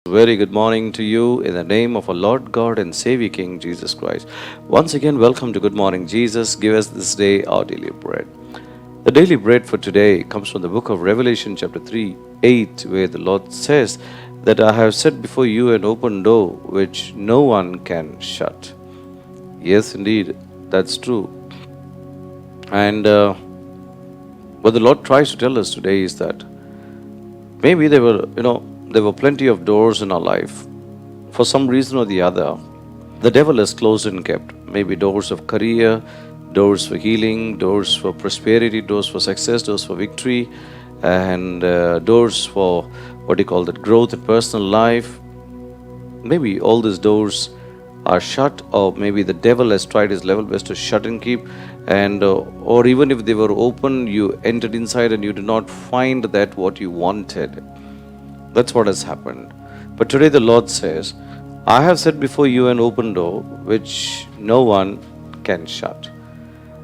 Very good morning to you in the name of our Lord God and Savior King Jesus Christ. Once again, welcome to Good Morning Jesus. Give us this day our daily bread. The daily bread for today comes from the book of Revelation, chapter 3, 8, where the Lord says that I have set before you an open door which no one can shut. Yes, indeed, that's true. And what the Lord tries to tell us today is that maybe there were plenty of doors in our life. For some reason or the other, the devil has closed and kept. Maybe doors of career, doors for healing, doors for prosperity, doors for success, doors for victory, and doors for what you call that growth in personal life. Maybe all these doors are shut, or maybe the devil has tried his level best to shut and keep, and or even if they were open, you entered inside and you did not find that what you wanted. That's what has happened. But today the Lord says, I have set before you an open door which no one can shut.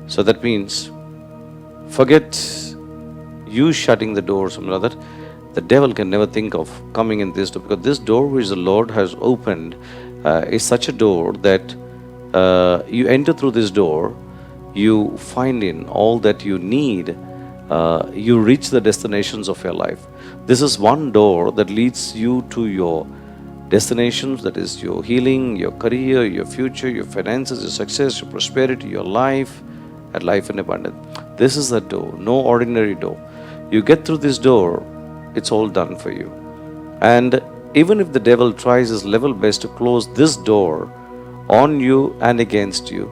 So that means, forget you shutting the door, something like that. The devil can never think of coming in this door, because this door which the Lord has opened is such a door that you enter through this door, you find in all that you need. You reach the destinations of your life. This is one door that leads you to your destinations, that is your healing, your career, your future, your finances, your success, your prosperity, your life, and life in abundance. This is the door, no ordinary door. You get through this door, it's all done for you. And even if the devil tries his level best to close this door on you and against you,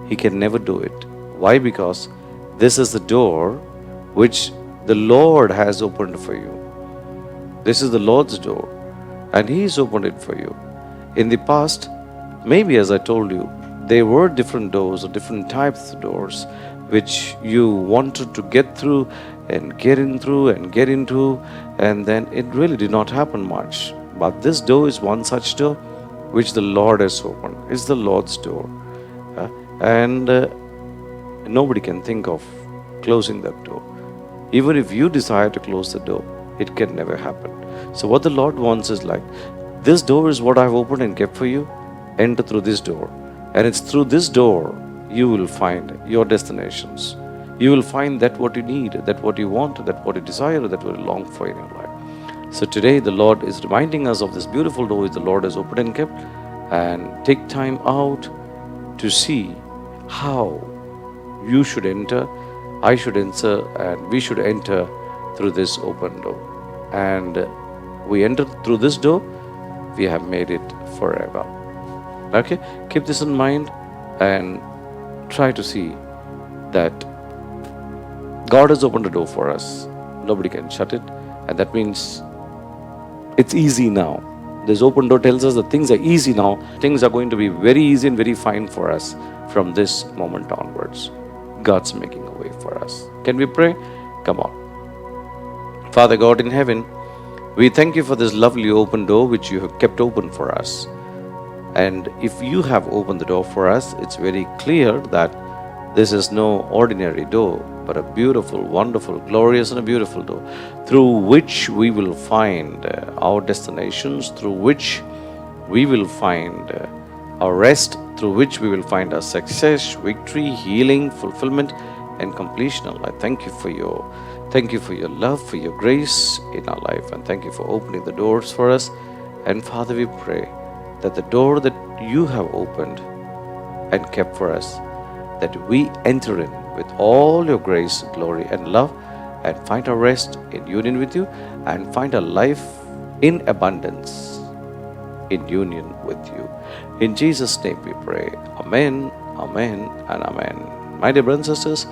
he can never do it. Why? Because this is the door which the Lord has opened for you. This is the Lord's door, and He has opened it for you. In the past, maybe as I told you, there were different doors or different types of doors which you wanted to get through and get in through and get into, and then it really did not happen much. But this door is one such door which the Lord has opened. It's the Lord's door. And nobody can think of closing that door. Even if you desire to close the door, it can never happen. So what the Lord wants is like, this door is what I've opened and kept for you. Enter through this door. And it's through this door you will find your destinations. You will find that what you need, that what you want, that what you desire, that what you long for in your life. So today the Lord is reminding us of this beautiful door which the Lord has opened and kept. And take time out to see how you should enter, I should enter, and we should enter through this open door. And we enter through this door, we have made it forever. Okay? Keep this in mind and try to see that God has opened a door for us. Nobody can shut it. And that means it's easy now. This open door tells us that things are easy now. Things are going to be very easy and very fine for us from this moment onwards. God's making a way for us. Can we pray? Come on. Father God in heaven, we thank you for this lovely open door which you have kept open for us. And if you have opened the door for us, it's very clear that this is no ordinary door, but a beautiful, wonderful, glorious and a beautiful door through which we will find our destinations, through which we will find our rest, through which we will find our success, victory, healing, fulfillment, and completion. I thank you for your love, for your grace in our life, and thank you for opening the doors for us. And Father, we pray that the door that you have opened and kept for us, that we enter in with all your grace, glory, and love, and find our rest in union with you, and find our life in abundance in union with you. In Jesus' name we pray. Amen, amen, and amen. My dear brothers and sisters,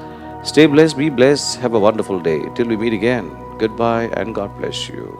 stay blessed, be blessed, have a wonderful day. Till we meet again, goodbye, and God bless you.